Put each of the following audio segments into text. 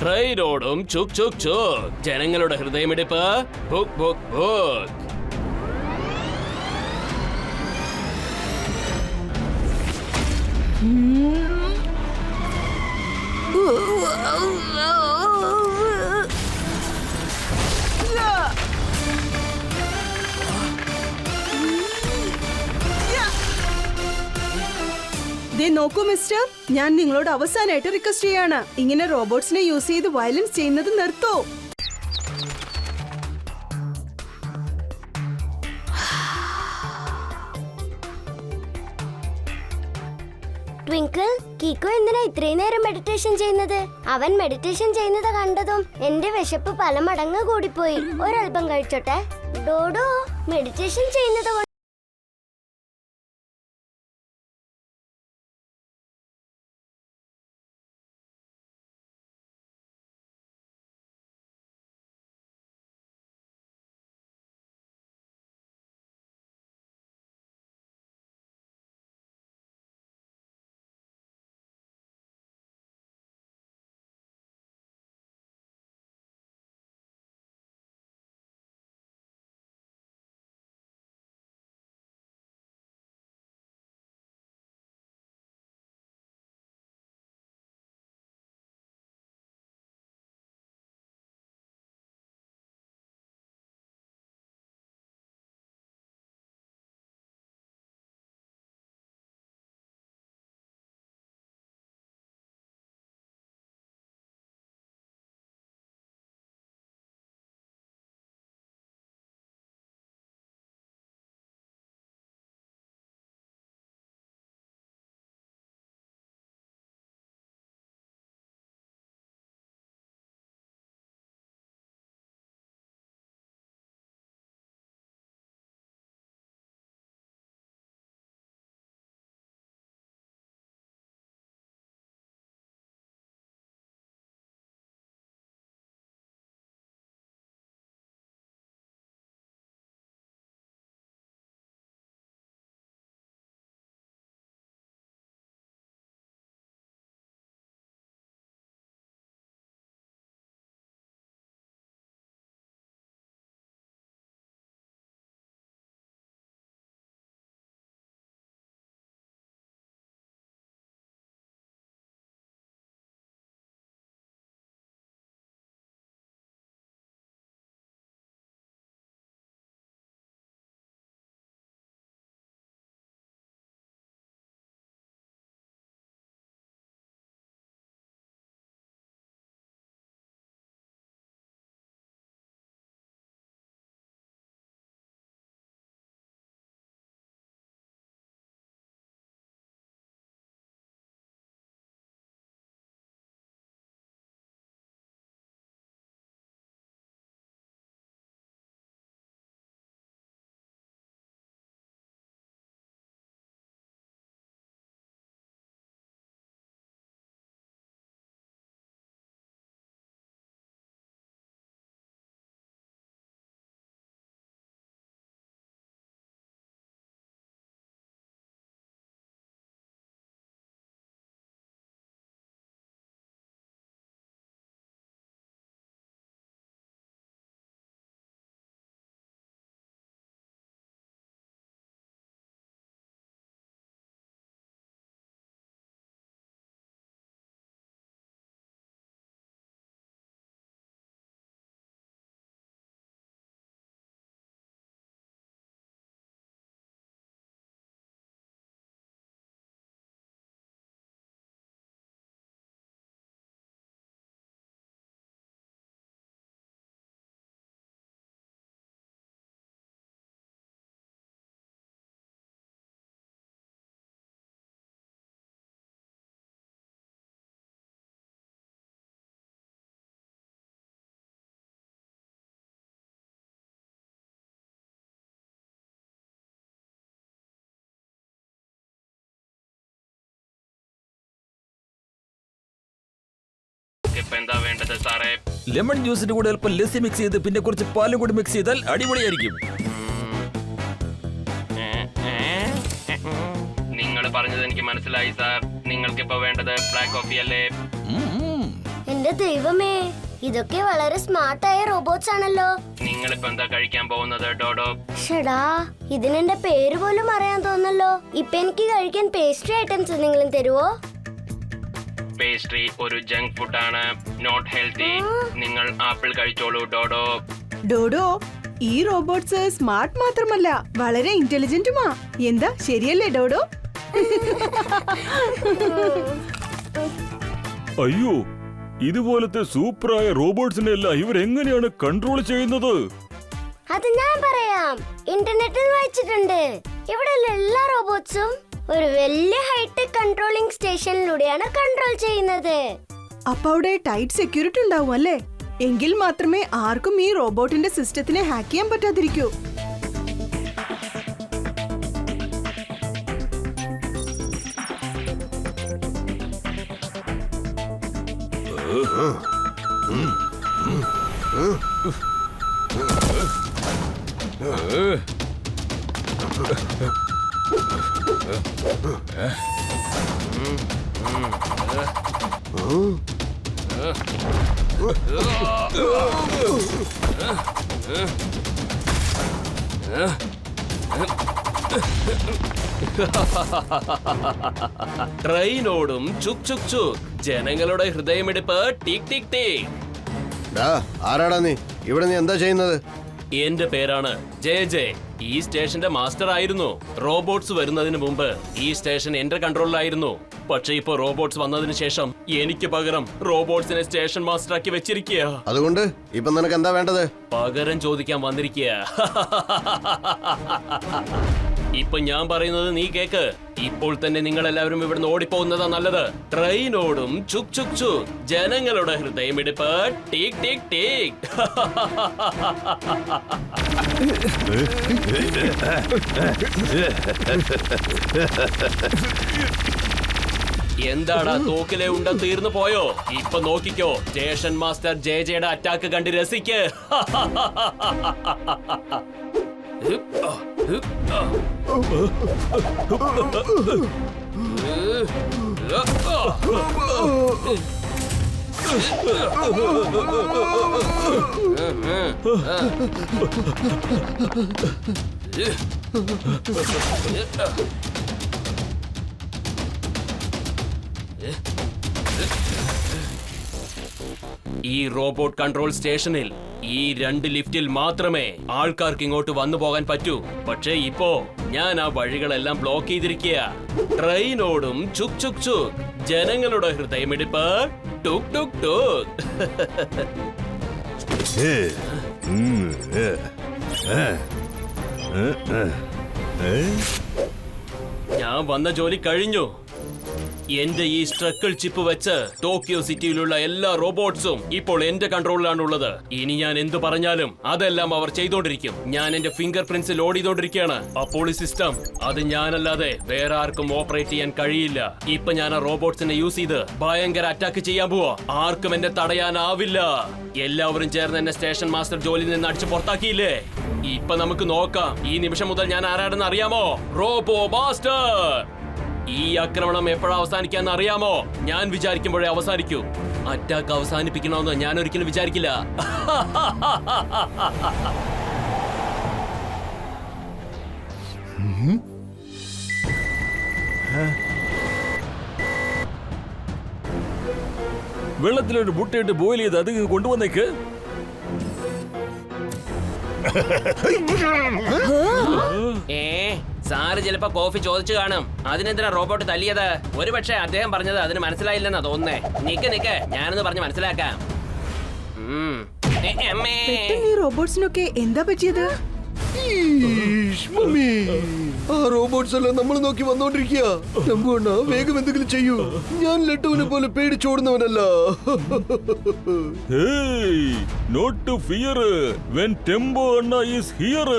ട്രെയിനോടും ചുക് ചുക് ചുക്. ജനങ്ങളുടെ ഹൃദയമിടിപ്പ് ബുക്ക് ബുക്ക് ബുക്ക്. ദേ നോക്കൂ മിസ്റ്റർ, ഞാൻ നിങ്ങളോട് അവസാനമായിട്ട് റിക്വസ്റ്റ് ചെയ്യാണ്, ഇങ്ങനെ റോബോട്ട്സിനെ യൂസ് ചെയ്ത് വയലൻസ് ചെയ്യുന്നത് നിർത്തോ. ട്വിങ്കിൾ, കീക്കോ എന്തിനാ ഇത്രയും നേരം മെഡിറ്റേഷൻ ചെയ്യുന്നത്? അവൻ മെഡിറ്റേഷൻ ചെയ്യുന്നത് കണ്ടതും എന്റെ വിശപ്പ് പല മടങ്ങ് കൂടിപ്പോയി. ഒരൽപ്പം കഴിച്ചോട്ടെ. ഡോഡോ മെഡിറ്റേഷൻ ചെയ്യുന്നത് എന്താ വേണ്ടത് സാറേ? ലെമൺ ജ്യൂസിന്റെ കൂടെ അല്പം ലസ്സി മിക്സ് ചെയ്ത് പിന്നെ കുറച്ച് പാലും കൂടി മിക്സ് ചെയ്താൽ അടിപൊളിയായിരിക്കും. നിങ്ങൾ പറഞ്ഞത് എനിക്ക് മനസ്സിലായി സാർ. നിങ്ങൾക്ക് ഇപ്പൊ വേണ്ടത് ബ്ലാക്ക് കോഫി അല്ലേ? എന്റെ ദൈവമേ, ഇതൊക്കെ വളരെ സ്മാർട്ടായ റോബോട്ട്സ് ആണല്ലോ. നിങ്ങളിപ്പോ എന്താ കഴിക്കാൻ പോകുന്നത് ഡോഡോ? ഷടാ, ഇതിനെന്റെ പേര് പോലും അറിയാൻ തോന്നല്ലോ. ഇപ്പൊ എനിക്ക് കഴിക്കാൻ പേസ്ട്രി ഐറ്റംസ് എന്തെങ്കിലും തരുവോ? പേസ്ട്രി ഒരു ജങ്ക് ഫുഡ് ആണ്, നോട്ട് ഹെൽത്തി. നിങ്ങൾ ആപ്പിൾ കഴിച്ചോളൂ ഡോഡോ. ഡോഡോ, ഈ റോബോട്ട്സ് സ്മാർട്ട് മാത്രമല്ല വളരെ ഇന്റലിജന്റുമാ. എന്താ ശരിയല്ലേ ഡോഡോ? അയ്യോ, ഇതുപോലത്തെ സൂപ്പറായ റോബോട്ട്സിനെ എല്ലാം ഇവരെങ്ങനെയാണ് കൺട്രോൾ ചെയ്യുന്നത്? അത് ഞാൻ പറയാം. ഇന്റർനെറ്റിൽ വായിച്ചിട്ടുണ്ട്. ഇവിടെ എല്ലാ റോബോട്ട്സും ഒരു വലിയ ഹൈടെക് കൺട്രോളിംഗ് സ്റ്റേഷനിലൂടെയാണ് കൺട്രോൾ ചെയ്യുന്നത്. അപ്പൊ അവിടെ ടൈറ്റ് സെക്യൂരിറ്റി ഉണ്ടാവും അല്ലേ? എങ്കിൽ മാത്രമേ ആർക്കും ഈ റോബോട്ടിന്റെ സിസ്റ്റത്തിനെ ഹാക്ക് ചെയ്യാൻ പറ്റാതിരിക്കൂ. ട്രെയിനോടും ചുക് ചുക് ചുക്. ജനങ്ങളുടെ ഹൃദയമിടിപ്പ് ടിക് ടിക് ടിക്. ആരാടാ നീ? ഇവിടെ നീ എന്താ ചെയ്യുന്നത്? എന്റെ പേരാണ് ജെ ജെ. ഈ സ്റ്റേഷന്റെ മാസ്റ്റർ ആയിരുന്നു. റോബോട്ട്സ് വരുന്നതിന് മുമ്പ് ഈ സ്റ്റേഷൻ എന്റെ കൺട്രോളിലായിരുന്നു. പക്ഷെ ഇപ്പൊ റോബോട്ട്സ് വന്നതിന് ശേഷം എനിക്ക് പകരം റോബോട്ട്സിനെ സ്റ്റേഷൻ മാസ്റ്റർ ആക്കി വെച്ചിരിക്കുക. അതുകൊണ്ട് ഇപ്പൊ നിനക്ക് എന്താ വേണ്ടത്? പകരം ചോദിക്കാൻ വന്നിരിക്കുക. ഇപ്പൊ ഞാൻ പറയുന്നത് നീ കേക്ക്. ഇപ്പോൾ തന്നെ നിങ്ങൾ എല്ലാവരും ഇവിടുന്ന് ഓടിപ്പോകുന്നതാ നല്ലത്. ട്രെയിനോടും ചുക് ചുക് ചുക്. ജനങ്ങളുടെ ഹൃദയമിടിപ്പ് ടീക് ടീക് ടീക്. എന്താടാ തോക്കിലെ ഉണ്ട തീർന്നു പോയോ? ഇപ്പൊ നോക്കിക്കോ, സ്റ്റേഷൻ മാസ്റ്റർ ജെ ജെയുടെ അറ്റാക്ക് കണ്ട് രസിക്ക്. ഈ റോബോട്ട് കൺട്രോൾ സ്റ്റേഷനിൽ ഈ 2 ലിഫ്റ്റിൽ മാത്രമേ ആൾക്കാർക്ക് ഇങ്ങോട്ട് വന്നു പോകാൻ പറ്റൂ. പക്ഷേ ഇപ്പോ ഞാൻ ആ വഴികളെല്ലാം ബ്ലോക്ക് ചെയ്തിരിക്കുക. ട്രെയിനോടും ചുക് ചുക് ചുക്. ജനങ്ങളുടെ ഹൃദയമിടിപ്പ് ടുക് ടുക് ടുക്. ഞാൻ വന്ന ജോലി കഴിഞ്ഞു. എന്റെ ഈ സ്ട്രക്കിൾ ചിപ്പ് വെച്ച് ടോക്കിയോ സിറ്റിയിലുള്ള എല്ലാ റോബോട്ട്സും ഇപ്പോൾ എന്റെ കൺട്രോളിലാണുള്ളത്. ഇനി ഞാൻ എന്ത് പറഞ്ഞാലും അതെല്ലാം അവർ ചെയ്തോണ്ടിരിക്കും. ഞാൻ എന്റെ ഫിംഗർ പ്രിന്റ്സ് ലോഡ് ചെയ്തോണ്ടിരിക്കുകയാണ്. അപ്പോൾ ഈ സിസ്റ്റം അത് ഞാനല്ലാതെ വേറെ ആർക്കും ഓപ്പറേറ്റ് ചെയ്യാൻ കഴിയില്ല. ഇപ്പൊ ഞാൻ ആ റോബോട്ട്സിനെ യൂസ് ചെയ്ത് ഭയങ്കര അറ്റാക്ക് ചെയ്യാൻ പോവാ. ആർക്കും എന്നെ തടയാനാവില്ല. എല്ലാവരും ചേർന്ന് എന്നെ സ്റ്റേഷൻ മാസ്റ്റർ ജോലിയിൽ നിന്ന് അടിച്ചു പുറത്താക്കിയില്ലേ? ഇപ്പൊ നമുക്ക് നോക്കാം. ഈ നിമിഷം മുതൽ ഞാൻ ആരാണെന്ന് അറിയാമോ? Robo master. ഈ ആക്രമണം എപ്പോഴാ അവസാനിക്കാന്ന് അറിയാമോ? ഞാൻ വിചാരിക്കുമ്പോഴേ അവസാനിക്കൂ. അറ്റാക്ക് അവസാനിപ്പിക്കണമെന്ന് ഞാൻ ഒരിക്കലും വിചാരിക്കില്ല. വെള്ളത്തിലൊരു മുട്ടയിട്ട് ബോയിൽ ചെയ്ത് അത് കൊണ്ടുവന്നേക്ക്. സാറ് ചിലപ്പോ കോഫി ചോദിച്ചു കാണും. അതിനെന്തിനാ റോബോട്ട് തല്ലിയത്? ഒരുപക്ഷെ അദ്ദേഹം പറഞ്ഞത് അതിന് മനസ്സിലായില്ലെന്നാ തോന്നുന്നേ. നിക്ക് ഞാനൊന്ന് പറഞ്ഞ് മനസ്സിലാക്കാം. പെട്ടെന്ന് ഈ റോബോട്ട്സിനൊക്കെ എന്താ പറ്റിയത്? ആ റോബോട്ട്സ് എല്ലാം നമ്മൾ നോക്കി വന്നോണ്ടിരിക്കുക. നമ്പുവണ്ണ വേഗം എന്തെങ്കിലും ചെയ്യൂ. ഞാൻ ലട്ടുവിനെ പോലെ പേടിച്ചോടുന്നവനല്ല. Hey, not to fear when Tembo Anna is here.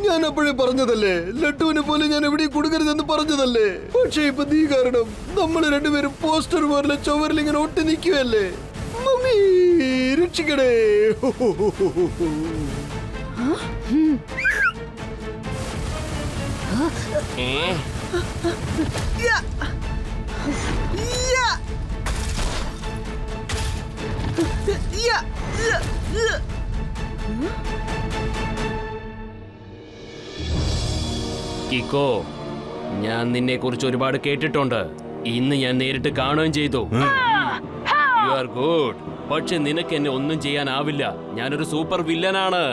ഞാൻ അപ്പോഴേ പറഞ്ഞതല്ലേ, ലട്ടുവിനെ പോലെ ഞാൻ എവിടെ കൊടുക്കരുതെന്ന് പറഞ്ഞതല്ലേ. പക്ഷേ ഇപ്പൊ നീ കാരണം നമ്മൾ രണ്ടുപേരും പോസ്റ്റർ പോലെ ചുവരിൽ ഇങ്ങനെ ഒട്ടി നിൽക്കുകയല്ലേ. മമ്മി രക്ഷിക്കണേ. യാ. യാ. യാ. യാ. യാ. കിക്കോ, ഞാൻ നിന്നെ കുറിച്ച് ഒരുപാട് കേട്ടിട്ടുണ്ട്. ഇന്ന് ഞാൻ നേരിട്ട് കാണുകയും ചെയ്തു. You are good. പക്ഷെ നിനക്ക് എന്നെ ഒന്നും ചെയ്യാനാവില്ല. ഞാനൊരു സൂപ്പർ വില്ലനാണ്.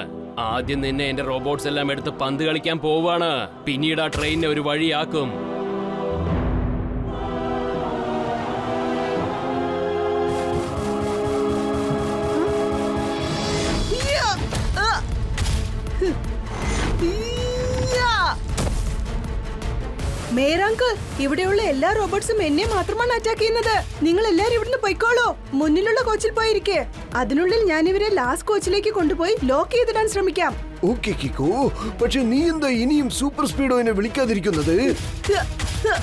ആദ്യം നിന്നെ എന്റെ റോബോട്ട്സ് എല്ലാം എടുത്ത് പന്ത് കളിക്കാൻ പോവാണ്. പിന്നീട് ആ ട്രെയിനിനെ ഒരു വഴിയാക്കും. യാ. ആ. യാ. മേരാങ്ക്, ഇവിടെയുള്ള എല്ലാ റോബോട്ട്സും എന്നെ മാത്രമാണ് അറ്റാക്ക് ചെയ്യുന്നത്. നിങ്ങൾ എല്ലാരും ഇവിടുന്ന് പൊയ്ക്കോളൂ. മുന്നിലുള്ള കോച്ചിൽ പോയിരിക്കെ. അതിനുള്ളിൽ ഞാൻ ഇവരെ ലാസ്റ്റ് കോച്ചിലേക്ക് കൊണ്ടുപോയി ലോക്ക് ചെയ്തിടാൻ ശ്രമിക്കാം. ഓക്കെ കിക്കോ, പക്ഷെ നീ എന്താ ഇനിയും സൂപ്പർ സ്പീഡോനെ വിളിക്കാതിരിക്കുന്നത്? ഹ, ഹ,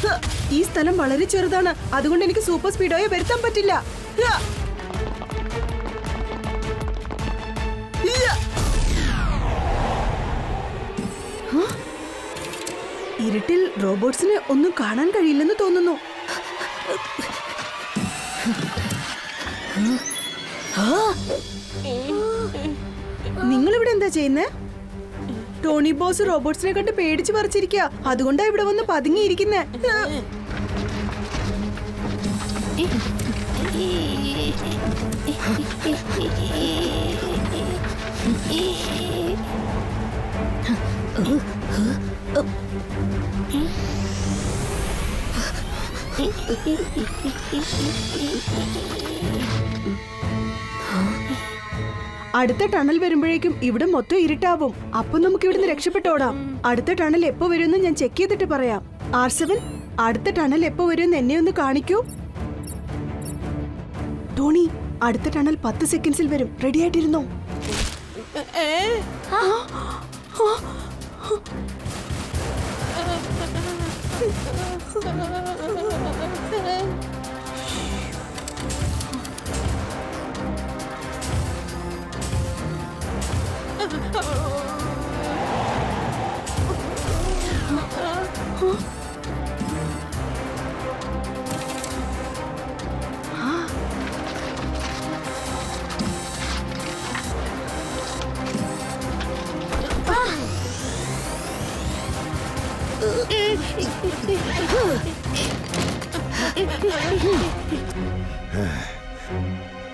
ഹ. ഈ സ്ഥലം വളരെ ചെറുതാണ്, അതുകൊണ്ട് എനിക്ക് സൂപ്പർ സ്പീഡോയെ വരുത്താൻ പറ്റില്ല. ഹ. യ. ഹ? ഇരുട്ടിൽ റോബോട്ട്സിന് ഒന്നും കാണാൻ കഴിയില്ലെന്ന് തോന്നുന്നു. നിങ്ങൾ ഇവിടെ എന്താ ചെയ്യുന്നേ? ടോണി ബോസ് റോബോട്ട്സിനെ കണ്ട് പേടിച്ച് പറിച്ചിരിക്കുക. അതുകൊണ്ടാ ഇവിടെ വന്ന് പതുങ്ങിയിരിക്കുന്നേ. അടുത്ത ടണൽ വരുമ്പോഴേക്കും ഇവിടെ മൊത്തം ഇരുട്ടാവും. അപ്പൊ നമുക്ക് ഇവിടുന്ന് രക്ഷപ്പെട്ടോടാം. അടുത്ത ടണൽ എപ്പോ വരുമെന്ന് ഞാൻ ചെക്ക് ചെയ്തിട്ട് പറയാം. R7, അടുത്ത ടണൽ എപ്പോ വരുമെന്ന് എന്നെ ഒന്ന് കാണിക്കൂ. ടോണി, അടുത്ത ടണൽ 10 സെക്കൻഡ്സിൽ വരും. റെഡി ആയിട്ടിരുന്നോ?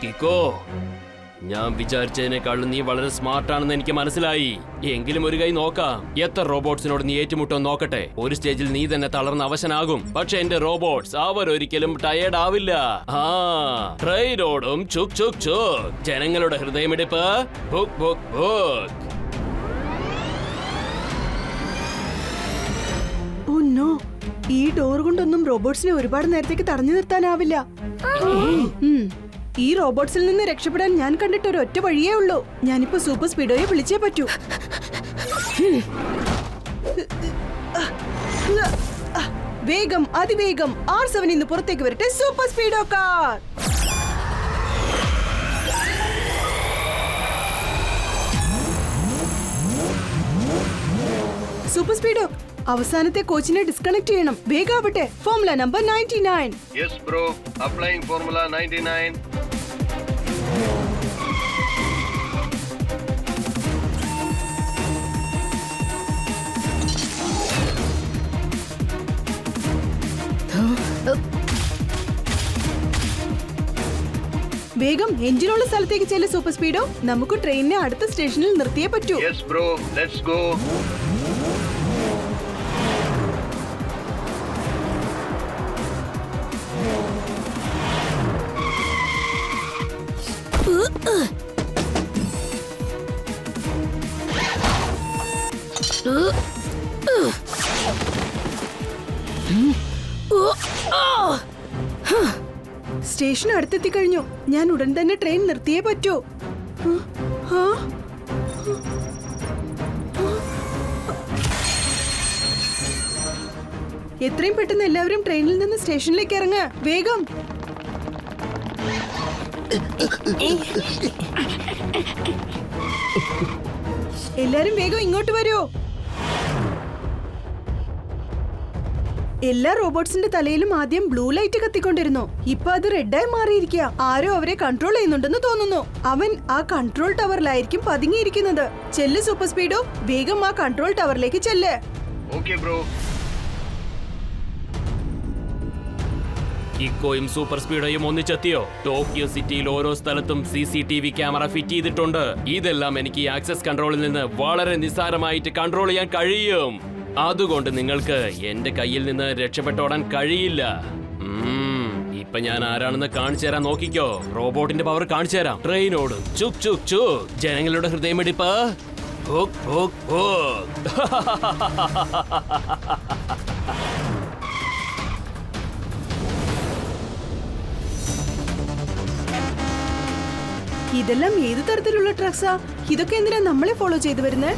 കിക്കോ, ഞാൻ വിചാരിച്ചതിനേക്കാളും നീ വളരെ സ്മാർട്ടാണെന്ന് എനിക്ക് മനസ്സിലായി. എങ്കിലും ഒരു കൈ നോക്കാം. എത്ര റോബോട്ട്സിനോട് നീ ഏറ്റുമുട്ടോ നോക്കട്ടെ. ഒരു സ്റ്റേജിൽ നീ തന്നെ തളർന്ന് അവശനാകും. പക്ഷെ എന്റെ റോബോട്ട്സ് അവരൊരിക്കലും ടയേർഡ് ആവില്ല. ആ ട്രെയിനോടും ചുക് ചുക് ചുക്. ജനങ്ങളുടെ ഹൃദയമിടിപ്പ് ബുക്ക് ബുക്ക് ബുക്ക്. ഓ നോ, ഈ ഡോർ കൊണ്ടൊന്നും റോബോട്ട്സിനെ ഒരുപാട് നേരത്തേക്ക് തടഞ്ഞു നിർത്താനാവില്ല. ഈ റോബോട്ട്സിൽ നിന്ന് രക്ഷപ്പെടാൻ ഞാൻ കണ്ടിട്ട് ഒരു ഒറ്റ വഴിയേ ഉള്ളൂ. ഞാനിപ്പോ സൂപ്പർ സ്പീഡോയെ വിളിച്ചേ പറ്റൂ. വേഗം, അതിവേഗം R7 ഇന്ന് പുറത്തേക്ക് വരട്ടെ. Super Speedo car. Super Speedo, അവസാനത്തെ കോച്ചിനെ ഡിസ്കണക്ട് ചെയ്യണം. വേഗാവട്ടെ. Formula number 99. Yes bro, applying formula 99. വേഗം എഞ്ചിനുള്ള സ്ഥലത്തേക്ക് ചെല്ല് സൂപ്പർ സ്പീഡോ. നമുക്ക് ട്രെയിനിനെ അടുത്ത സ്റ്റേഷനിൽ നിർത്തിയേ പറ്റൂ. Yes bro, let's go. Station അടുത്തെത്തി കഴിഞ്ഞു. ഞാൻ ഉടൻ തന്നെ ട്രെയിൻ നിർത്തിയേ പറ്റൂ. ആ? എത്രയും പെട്ടെന്ന് എല്ലാവരും ട്രെയിനിൽ നിന്ന് സ്റ്റേഷനിലേക്ക് ഇറങ്ങ. വേഗം. എല്ലാരും വേഗം ഇങ്ങോട്ട് വരൂ. എല്ലാ റോബോട്ട്സിന്റെ തലയിലും ആദ്യം ബ്ലൂ ലൈറ്റ് കത്തിക്കൊണ്ടിരുന്നു. ഇപ്പൊ അത് റെഡായി മാറിയിരിക്കുക. ആരോ അവരെ കൺട്രോൾ ചെയ്യുന്നുണ്ടെന്ന് തോന്നുന്നു. അവൻ ആ കൺട്രോൾ ടവറിലായിരിക്കും പതുങ്ങിയിരിക്കുന്നത്. ചെല്ല് സൂപ്പർ സ്പീഡോ, വേഗം ആ കൺട്രോൾ ടവറിലേക്ക് ചെല്ല്. കിക്കോയും സൂപ്പർ സ്പീഡോയും ഒന്നിച്ചെത്തിയോ? ടോക്കിയോ സിറ്റിയിൽ ഓരോ സ്ഥലത്തും CCTV ക്യാമറ ഫിറ്റ് ചെയ്തിട്ടുണ്ട്. ഇതെല്ലാം എനിക്ക് ഈ ആക്സസ് കൺട്രോളിൽ നിന്ന് വളരെ നിസ്സാരമായിട്ട് കൺട്രോൾ ചെയ്യാൻ കഴിയും. അതുകൊണ്ട് നിങ്ങൾക്ക് എന്റെ കയ്യിൽ നിന്ന് രക്ഷപ്പെട്ടോടാൻ കഴിയില്ല. ഇപ്പൊ ഞാൻ ആരാണെന്ന് കാണിച്ചു തരാൻ നോക്കിക്കോ. റോബോട്ടിന്റെ പവർ കാണിച്ചു തരാം. ട്രെയിനോടും ചുക് ചുക് ചുക്. ജനങ്ങളുടെ ഹൃദയമിടിപ്പ് ഹുക് ഹുക് ഹുക്. ഇതെല്ലാം ഏത് തരത്തിലുള്ള ട്രക്സാ? ഇതൊക്കെ എന്തിനാ നമ്മളെ ഫോളോ ചെയ്തു വരുന്നത്?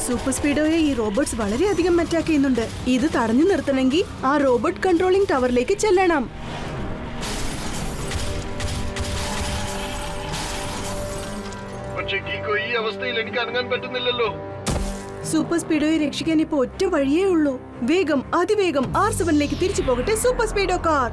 സൂപ്പർ സ്പീഡോയെ ഈ റോബോട്ട്സ് വളരെയധികം അറ്റാക്ക് ചെയ്യുന്നുണ്ട്. ഇത് തടഞ്ഞു നിർത്തണമെങ്കിൽ ആ റോബോട്ട് കൺട്രോളിംഗ് ടവറിലേക്ക് ചെല്ലണം. പക്ഷേ കീക്കോ, ഈ അവസ്ഥയിൽ എനിക്ക് അനങ്ങാൻ പറ്റുന്നില്ലല്ലോ. സൂപ്പർ സ്പീഡോയെ രക്ഷിക്കാൻ ഇപ്പൊ ഒറ്റ വഴിയേ ഉള്ളൂ. വേഗം, അതിവേഗം R7ലേക്ക് തിരിച്ചു പോകട്ടെ സൂപ്പർ സ്പീഡോ കാർ.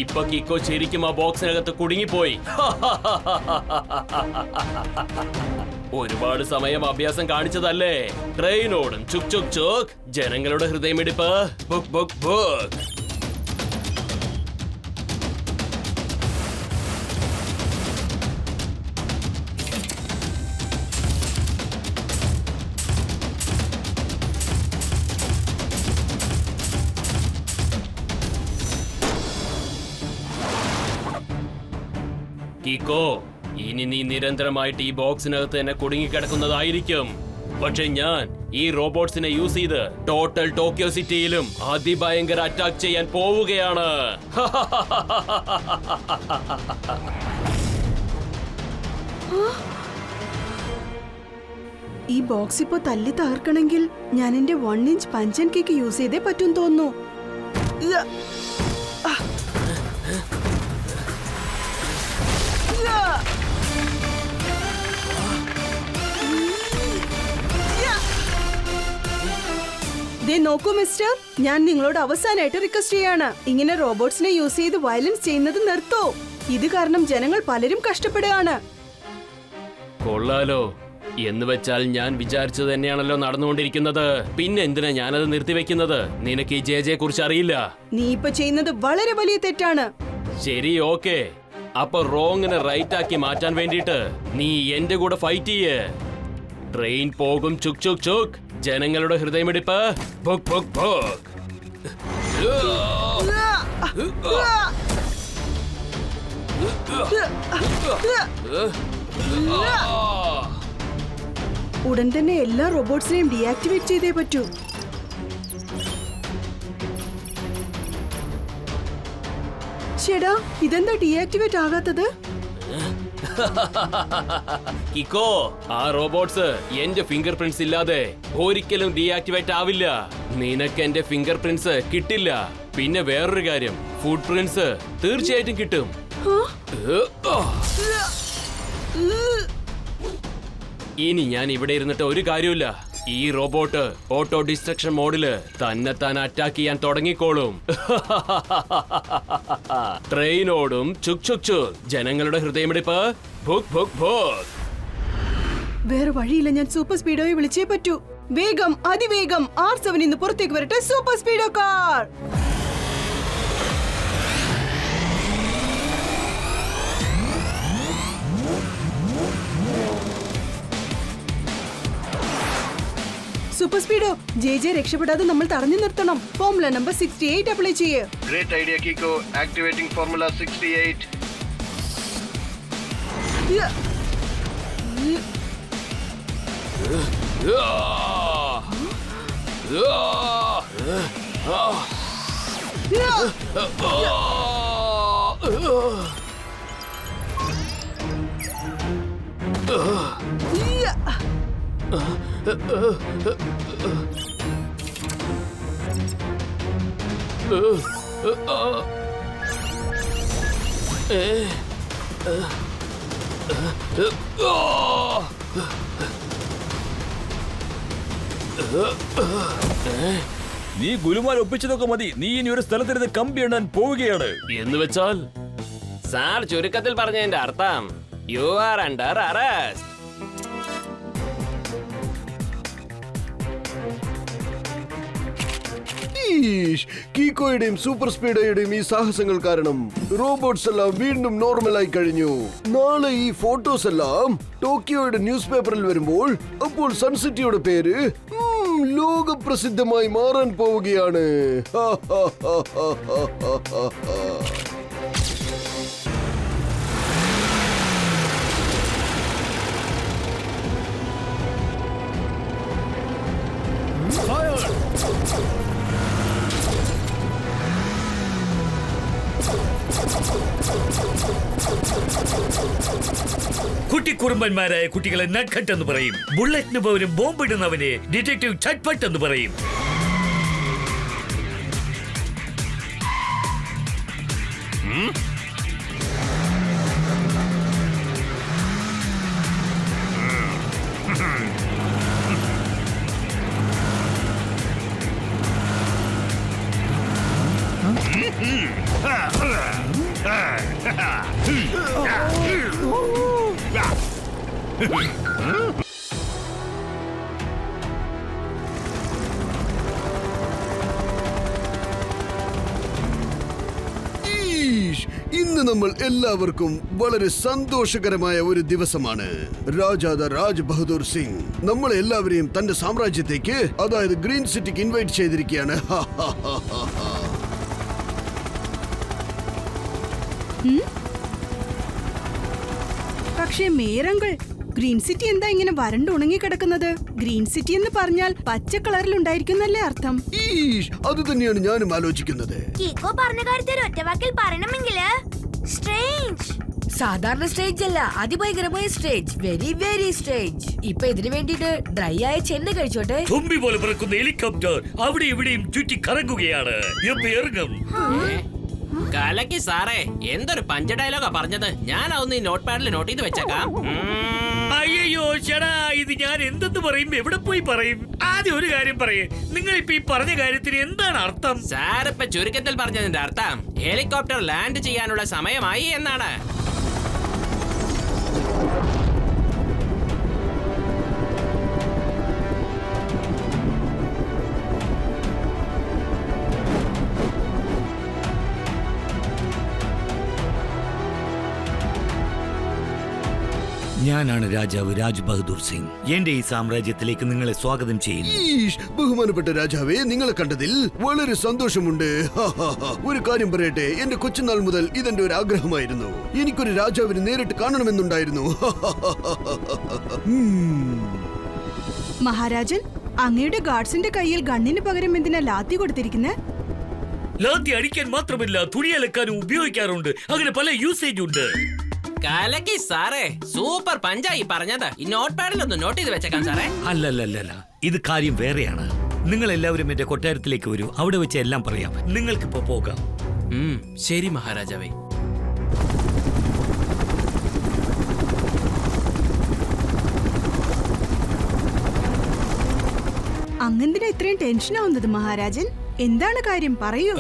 ഇപ്പൊ കിക്കോ ശരിക്കും ആ ബോക്സിനകത്ത് കുടുങ്ങിപ്പോയി. ഒരുപാട് സമയം അഭ്യാസം കാണിച്ചതല്ലേ? ട്രെയിനോടും ചുക് ചുക് ചുക്. ജനങ്ങളുടെ ഹൃദയമിടിപ്പ് ബുക് ബുക് ബുക്. കിക്കോ, ഇനി നീ നിരന്തരമായിട്ട് ഈ ബോക്സിനകത്ത് തന്നെ കുടുങ്ങിക്കിടക്കുന്നതായിരിക്കും. പക്ഷെ ഞാൻ ഈ റോബോട്ട്സിനെ യൂസ് ചെയ്ത് ടോട്ടൽ ടോക്കിയോ സിറ്റിയിലും അതിഭയങ്കര അറ്റാക്ക് ചെയ്യാൻ പോവുകയാണ്. ഈ ബോക്സ് ഇപ്പൊ തല്ലി തകർക്കണമെങ്കിൽ ഞാൻ എന്റെ 1 ഇഞ്ച് പഞ്ചൻ കേക്ക് യൂസ് ചെയ്തേ പറ്റും തോന്നുന്നു. ദേ നോക്കൂ മിസ്റ്റർ, ഞാൻ നിങ്ങളോട് അവസാനമായിട്ട് റിക്വസ്റ്റ് ചെയ്യാണ്. ഇങ്ങനെ റോബോട്ട്സിനെ യൂസ് ചെയ്ത് വയലൻസ് ചെയ്യുന്നത് നിർത്തോ. ഇത് കാരണം ജനങ്ങൾ പലരും കഷ്ടപ്പെടുകയാണ്. കൊള്ളാലോ. എന്ന് വെച്ചാൽ ഞാൻ വിചാരിച്ചത് തന്നെയാണല്ലോ നടന്നുകൊണ്ടിരിക്കുന്നത്. പിന്നെ എന്തിനാ ഞാനത് നിർത്തിവെക്കുന്നത്? നിനക്ക് ഈ ജെ കുറിച്ച് അറിയില്ല. നീ ഇപ്പൊ ചെയ്യുന്നത് വളരെ വലിയ തെറ്റാണ്. ശരി, ഓക്കെ. അപ്പൊ റോങ്ങിനെ റൈറ്റ് ആക്കി മാറ്റാൻ വേണ്ടിട്ട് നീ എന്റെ കൂടെ ഫൈറ്റ് ചെയ്യേ. ട്രെയിൻ പോകും ചുക് ചുക് ചുക്. ജനങ്ങളുടെ ഹൃദയമിടിപ്പ് ബുക് ബുക് ബുക്. ഉടൻ തന്നെ എല്ലാ റോബോട്ട്സിനെയും ഡീആക്ടിവേറ്റ് ചെയ്തേ പറ്റൂ. ചേടാ, ഇതെന്താ ഡീആക്ടിവേറ്റ് ആകാത്തത്? കിക്കോ, ആ റോബോട്ട്സ് എന്റെ ഫിംഗർ പ്രിന്റ്സ് ഇല്ലാതെ ഒരിക്കലും ഡീആക്ടിവേറ്റ് ആവില്ല. നിനക്ക് എന്റെ ഫിംഗർ പ്രിന്റ്സ് കിട്ടില്ല. പിന്നെ വേറൊരു കാര്യം, ഫുട് പ്രിന്റ്സ് തീർച്ചയായിട്ടും കിട്ടും. ഇനി ഞാൻ ഇവിടെ ഇരുന്നിട്ട് ഒരു കാര്യമില്ല. ഈ റോബോട്ട് ഓട്ടോ ഡിസ്ട്രക്ഷൻ മോഡില് തന്നെത്താൻ അറ്റാക്ക് ചെയ്യാൻ തുടങ്ങിക്കോളും. ട്രെയിനോടും ചുക് ചുക് ചുക്. ജനങ്ങളുടെ ഹൃദയമിടിപ്പ് ഭുക് ഭുക് ഭുക്. വേറെ വഴിയില്ല, ഞാൻ സൂപ്പർ സ്പീഡോയെ വിളിച്ചേ പറ്റൂ. വേഗം, അതിവേഗം R7 ഇന്ന് പുറത്തേക്ക് വരട്ടെ. Super Speedo car. Super Speedo, J രക്ഷപ്പെടാതെ നമ്മൾ തടഞ്ഞു നിർത്തണം. ഫോർമുല നമ്പർ 68 അപ്ലൈ ചെയ്യേ. Great idea Kiko. Activating formula 68. നീ ഗുലുമാൽ ഒപ്പിച്ചതൊക്കെ മതി. നീ ഇനി ഒരു സ്ഥലത്തിരുന്ന് കമ്പി എണ്ണാൻ പോവുകയാണ്. എന്ന് വെച്ചാൽ സാർ ചുരുക്കത്തിൽ പറഞ്ഞതിന്റെ അർത്ഥം യു ആർ അണ്ടർ അറസ്റ്റ്. കീക്കോയുടെയും സൂപ്പർ സ്പീഡോയുടെയും ഈ സാഹസങ്ങൾ കാരണം റോബോട്ട്സ് എല്ലാം വീണ്ടും നോർമലായി കഴിഞ്ഞു. നാളെ ഈ ഫോട്ടോസ് എല്ലാം ടോക്കിയോയുടെ ന്യൂസ് പേപ്പറിൽ വരുമ്പോൾ അപ്പോൾ സൺസിറ്റിയുടെ പേര് ലോകപ്രസിദ്ധമായി മാറാൻ പോവുകയാണ്. കുട്ടിക്കുറുമ്പന്മാരായ കുട്ടികളെ നഖട്ട് എന്ന് പറയും. ബുള്ളറ്റിന് പകരം ബോംബിടുന്നവനെ ഡിറ്റക്റ്റീവ് ചട്പട്ട് എന്ന് പറയും. ഇന്ന് നമ്മൾ എല്ലാവർക്കും വളരെ സന്തോഷകരമായ ഒരു ദിവസമാണ്. രാജാ രാജ് ബഹദൂർ സിംഗ് നമ്മളെ എല്ലാവരെയും തന്റെ സാമ്രാജ്യത്തേക്ക്, അതായത് ഗ്രീൻ സിറ്റിക്ക് ഇൻവൈറ്റ് ചെയ്തിരിക്കുകയാണ്. പക്ഷേ മേയറങ്കിൾ, ഗ്രീൻ സിറ്റി എന്താ ഇങ്ങനെ വരണ്ടുണങ്ങി കിടക്കുന്നത്? ഗ്രീൻ സിറ്റി എന്ന് പറഞ്ഞാൽ പച്ച കളറിലുണ്ടായിരിക്കുന്നല്ലേ അർത്ഥം? അത് തന്നെയാണ് ഞാനും ആലോചിക്കുന്നത്. കീക്കോ പറഞ്ഞ കാര്യത്തിൽ ഒറ്റവാക്കിൽ പറയണമെങ്കില് സ്ട്രേഞ്ച്. സാധാരണ സ്റ്റേജ് അല്ല, അതിഭയങ്കരമായ സ്റ്റേജ്. Very very stage. ഇപ്പൊ ഇതിനു വേണ്ടിട്ട് ഡ്രൈ ആയ ചെന്ന കഴിച്ചോട്ടെ. തുമ്പി പോലെ പറക്കുന്ന ഹെലികോപ്റ്റർ അവിടെ ഇവിടെയും ചുറ്റി കറങ്ങുകയാണ്. എപ്പോ ഇറങ്ങും? കലക്കി സാറേ, എന്തൊരു പഞ്ച ഡയലോഗാ പറഞ്ഞത്. ഞാൻ അതൊന്ന് ഈ നോട്ട് പാഡിൽ നോട്ട് ചെയ്ത് വെച്ചേക്കാം. അയ്യോ ചേടാ, ഇത് ഞാൻ എന്തെന്ന് പറയും, എവിടെ പോയി പറയും? ആദ്യം ഒരു കാര്യം പറയേ, നിങ്ങൾ ഇപ്പൊ ഈ പറഞ്ഞ കാര്യത്തിന് എന്താണ് അർത്ഥം? സാർ ഇപ്പൊ ചുരുക്കത്തിൽ പറഞ്ഞതിന്റെ അർത്ഥം ഹെലികോപ്റ്റർ ലാൻഡ് ചെയ്യാനുള്ള സമയമായി എന്നാണ്. ഞാനാണ് രാജാവ് രാജ് ബഹദൂർ സിംഗ്. എന്റെ ഈ സാമ്രാജ്യത്തിലേക്ക് നിങ്ങളെ സ്വാഗതം ചെയ്യുന്നു. ബഹുമാനപ്പെട്ട രാജാവേ, നിങ്ങളെ കണ്ടതിൽ വളരെ സന്തോഷമുണ്ട്. ഒരു കാര്യം പറയട്ടെ, എന്റെ കൊച്ചുനാൾ മുതൽ ഇതെന്റെ ഒരു ആഗ്രഹമായിരുന്നു. എനിക്കൊരു രാജാവിനെ നേരിട്ട് കാണണമെന്നുണ്ടായിരുന്നു. മഹാരാജൻ, അങ്ങയുടെ ഗാർഡ്സിന്റെ കയ്യിൽ ഗണ്ണിന് പകരം എന്തിനാ ലാത്തി കൊടുത്തിരിക്കുന്നത്? ലാത്തി അടിക്കാൻ മാത്രമല്ല, തുണിയലക്കാനും ഉപയോഗിക്കാറുണ്ട്. അങ്ങനെ പല യൂസേജ് ഉണ്ട്. കലക്കി സാറേ, സൂപ്പർ പഞ്ചായി പറഞ്ഞത്. ഈ നോട്ട് പാഡിൽ ഒന്ന് നോട്ട് ചെയ്ത് വെച്ചേക്കാം സാറേ. അല്ലല്ലല്ല, ഇത് കാര്യം വേറെയാണ്. നിങ്ങൾ എല്ലാവരും എന്റെ കൊട്ടാരത്തിലേക്ക് വരൂ. അവിടെ വെച്ച് എല്ലാം പറയാം. നിങ്ങൾക്കിപ്പോ പോകാം. ശരി മഹാരാജാവേ. അങ്ങെന്തിനാ ഇത്രയും ടെൻഷൻ ആവുന്നത് മഹാരാജൻ? എന്താണ് കാര്യം, പറയൂ.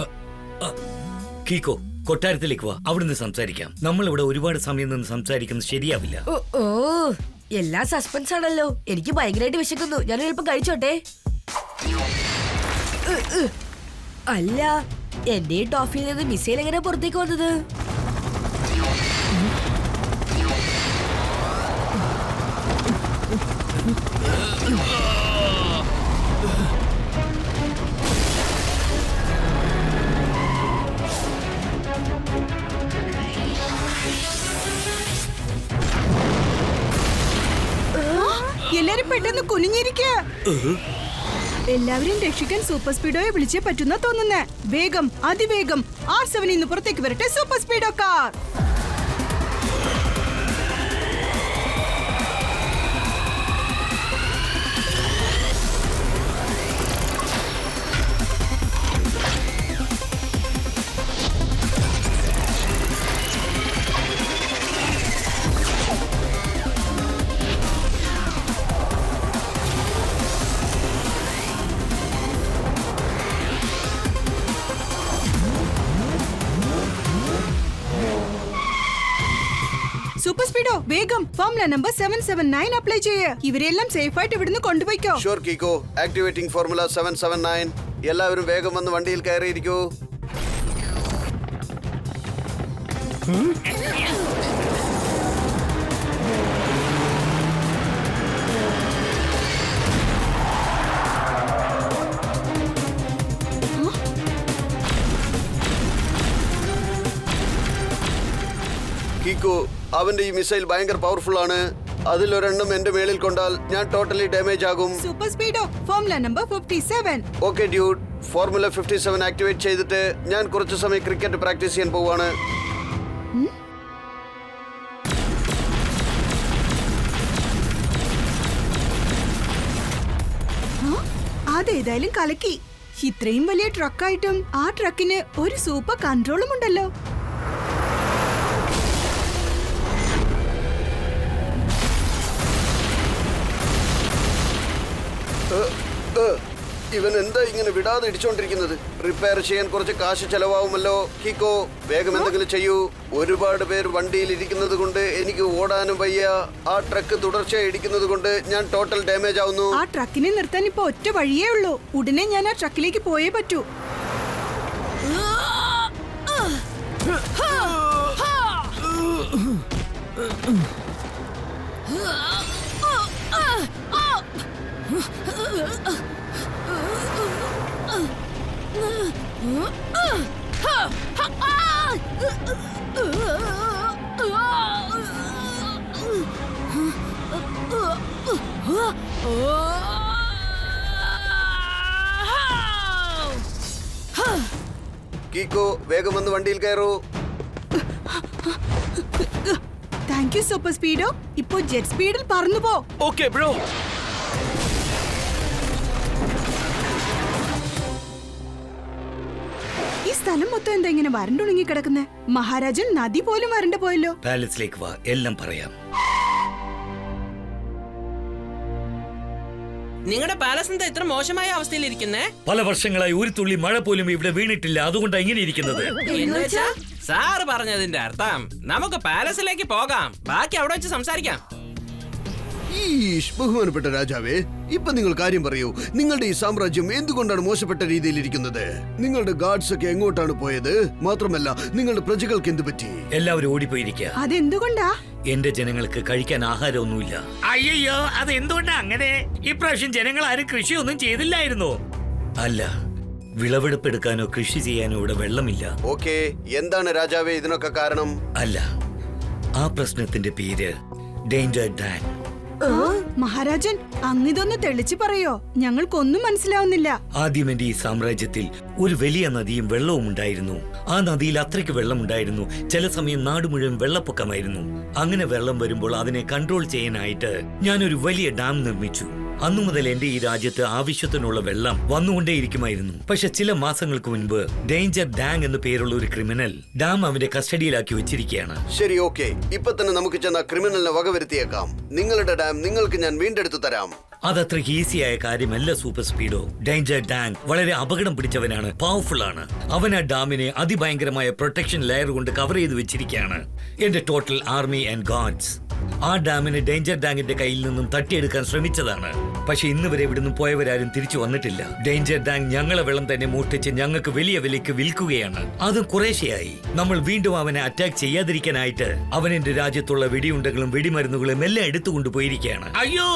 കീക്കോ, കൊട്ടാരത്തിലേക്ക് വാ, അവിടുന്ന് സംസാരിക്കാം. നമ്മൾ ഇവിടെ ഒരുപാട് സമയം നിന്ന് സംസാരിക്കുന്നത് ശരിയാവില്ല. ഓ എല്ലാം സസ്പെൻസ് ആണല്ലോ. എനിക്ക് ഭയങ്കരമായിട്ട് വിശക്കുന്നു. ഞാൻ അല്പം കഴിച്ചോട്ടെ. അല്ല, എന്റെ ടോഫിയിൽ നിന്ന് മിസൈൽ എങ്ങനെ പുറത്തേക്ക് വന്നത്? എല്ലാരും പെട്ടെന്ന് കുനിഞ്ഞിരിക്കുക. എല്ലാവരും രക്ഷിക്കാൻ സൂപ്പർ സ്പീഡോയെ വിളിച്ചേ പറ്റുന്ന തോന്നുന്നേ. വേഗം, അതിവേഗം R7 നിന്ന് പുറത്തേക്ക് വരട്ടെ സൂപ്പർ സ്പീഡോ കാർ. സൂപ്പർ സ്പീഡോ വേഗം ഫോർമുല നമ്പർ 779 അപ്ലൈ ചെയ്യ്. ഇവരെല്ലാം സേഫ് ആയിട്ട് ഇവിടുന്ന് കൊണ്ടുപോയിക്കോ. Sure Kiko. Activating formula 779. എല്ലാവരും വേഗം വന്ന് വണ്ടിയിൽ കയറിയിരിക്കൂ. കീക്കോ, അവന്റെ ഈ മിസൈൽ ഭയങ്കര പവർഫുൾ ആണ്. അതിലൊരെണ്ണം എന്റെ മേളിൽ കൊണ്ടാൽ ഞാൻ ടോട്ടലി ഡാമേജ് ആകും. Super സ്പീഡോ formula number 57. Okay dude, formula 57 activate ചെയ്തിട്ട് ഞാൻ കുറച്ച് സമയം ക്രിക്കറ്റ് പ്രാക്ടീസ് ചെയ്യാൻ പോവാണ്. അതേതായാലും കലക്കി. ഇത്രയും വലിയ ട്രക്കായിട്ടും ആ ട്രക്കിന് ഒരു സൂപ്പർ കൺട്രോളും ഉണ്ടല്ലോ. ഇവൻ എന്താ ഇങ്ങനെ വിടാതെ ഇടിച്ചോണ്ടിരിക്കുന്നത്? റിപ്പയർ ചെയ്യാൻ കുറച്ച് കാശ് ചെലവാകുമല്ലോ. കീക്കോ, വേഗം എന്തെങ്കിലും ചെയ്യൂ. ഒരുപാട് പേർ വണ്ടിയിൽ ഇരിക്കുന്നത് കൊണ്ട് എനിക്ക് ഓടാനും വയ്യ. ആ ട്രക്ക് തുടർച്ചയായി ഇടിക്കുന്നത് കൊണ്ട് ഞാൻ ടോട്ടൽ ഡാമേജ് ആവുന്നു. ആ ട്രക്കിനെ നിർത്താൻ ഇപ്പൊ ഒറ്റ വഴിയേ ഉള്ളൂ. ഉടനെ ഞാൻ ആ ട്രക്കിലേക്ക് പോയേ പറ്റൂ. കീക്കോ, വേഗം വന്ന് വണ്ടിയിൽ കയറൂ. Thank you super Speedo. ഇപ്പോ ജെറ്റ് സ്പീഡിൽ പറന്നു പോ. Okay bro. ഈ സ്ഥലം മൊത്തം എന്താ ഇങ്ങനെ വരണ്ടുണങ്ങി കിടക്കുന്നേ? മഹാരാജൻ നദി പോലും വരണ്ട പോയല്ലോ. പാലസിലേക്ക് വാ, എല്ലാം പറയാം. നിങ്ങളുടെ പാലസ് എന്താ ഇത്ര മോശമായ അവസ്ഥയിലിരിക്കുന്നേ? പല വർഷങ്ങളായി ഒരു തുള്ളി മഴ പോലും ഇവിടെ വീണിട്ടില്ല. അതുകൊണ്ടാണ് ഇങ്ങനെ ഇരിക്കുന്നത്. സാറ് പറഞ്ഞതിന്റെ അർത്ഥം നമുക്ക് പാലസിലേക്ക് പോകാം, ബാക്കി അവിടെ വെച്ച് സംസാരിക്കാം. ഈഷ്, ബഹുമാനപ്പെട്ട രാജാവേ, ഇപ്പൊ നിങ്ങൾ കാര്യം പറയൂ. നിങ്ങളുടെ ഈ സാമ്രാജ്യം എന്തുകൊണ്ടാണ് മോശപ്പെട്ട രീതിയിൽ ഇരിക്കുന്നത്? നിങ്ങളുടെ ഗാർഡ്സ് ഒക്കെ എങ്ങോട്ടാണ് പോയത്? മാത്രമല്ല നിങ്ങളുടെ പ്രജകൾക്ക് എന്ത് പറ്റി? എല്ലാവരും ഓടിപ്പോയിരിക്കുക. അതെന്തുകൊണ്ടാ? എന്റെ ജനങ്ങൾക്ക് കഴിക്കാൻ ആഹാരമൊന്നുമില്ല. അയ്യോ, അത് എന്തുകൊണ്ടാ അങ്ങനെ? ഇപ്രാവശ്യം ജനങ്ങൾ ആരും കൃഷിയൊന്നും ചെയ്തില്ലായിരുന്നോ? അല്ല, വിളവെടുപ്പെടുക്കാനോ കൃഷി ചെയ്യാനോ ഇവിടെ വെള്ളമില്ല. ഓക്കെ, എന്താണ് രാജാവേ ഇതിനൊക്കെ കാരണം? അല്ല, ആ പ്രശ്നത്തിന്റെ പേര് ഡേഞ്ചർ ഡാൻ. മഹാരാജൻ, അങ്ങിതൊന്ന് തെളിച്ചു പറയോ? ഞങ്ങൾക്കൊന്നും മനസ്സിലാവുന്നില്ല. ആദ്യം എന്റെ ഈ സാമ്രാജ്യത്തിൽ ഒരു വലിയ നദിയും വെള്ളവും ഉണ്ടായിരുന്നു. ആ നദിയിൽ അത്രയ്ക്ക് വെള്ളമുണ്ടായിരുന്നു. ചില സമയം നാട് മുഴുവൻ വെള്ളപ്പൊക്കമായിരുന്നു. അങ്ങനെ വെള്ളം വരുമ്പോൾ അതിനെ കൺട്രോൾ ചെയ്യാനായിട്ട് ഞാനൊരു വലിയ ഡാം നിർമ്മിച്ചു. അന്നു മുതൽ എന്റെ ഈ രാജ്യത്ത് ആവശ്യത്തിനുള്ള വെള്ളം വന്നുകൊണ്ടേയിരിക്കുമായിരുന്നു. പക്ഷെ ചില മാസങ്ങൾക്ക് മുൻപ് ഡേഞ്ചർ ഡാങ് എന്ന പേരുള്ള ഒരു ക്രിമിനൽ ഡാം അവന്റെ കസ്റ്റഡിയിലാക്കി വെച്ചിരിക്കുകയാണ്. ശരി, ഓക്കെ, ഇപ്പൊ തന്നെ നമുക്ക് ചെന്ന ക്രിമിനലിനെ വകവരുത്തിയേക്കാം. നിങ്ങളുടെ ഡാം നിങ്ങൾക്ക് ഞാൻ വീണ്ടെടുത്തു തരാം. അതത്ര ഈസിയായ കാര്യമല്ല സൂപ്പർ സ്പീഡോ. ഡേഞ്ചർ ഡാങ് വളരെ അപകടം പിടിച്ചവനാണ്, പവർഫുൾ ആണ്. അവൻ ആ ഡാമിനെ അതിഭയങ്കരമായ പ്രൊട്ടക്ഷൻ ലെയർ കൊണ്ട് കവർ ചെയ്ത് വെച്ചിരിക്കുകയാണ്. എന്റെ ടോട്ടൽ ആർമി ആൻഡ് ഗാർഡ്സ് ആ ഡാമിനെ ഡേഞ്ചർ ഡാങ്ങിന്റെ കയ്യിൽ നിന്നും തട്ടിയെടുക്കാൻ ശ്രമിച്ചതാണ്. പക്ഷെ ഇന്ന് വരെ ഇവിടുന്ന് പോയവരാരും തിരിച്ചു വന്നിട്ടില്ല. ഡേഞ്ചർ ഡാങ് ഞങ്ങളെ വെള്ളം തന്നെ മോഷ്ടിച്ച് ഞങ്ങൾക്ക് വലിയ വിലയ്ക്ക് വിൽക്കുകയാണ്. അതും കുറേശ്ശെയായി. നമ്മൾ വീണ്ടും അവനെ അറ്റാക്ക് ചെയ്യാതിരിക്കാനായിട്ട് അവൻ എന്റെ രാജ്യത്തുള്ള വെടിയുണ്ടകളും വെടിമരുന്നുകളും എല്ലാം എടുത്തുകൊണ്ടുപോയിരിക്കുകയാണ്. അയ്യോ,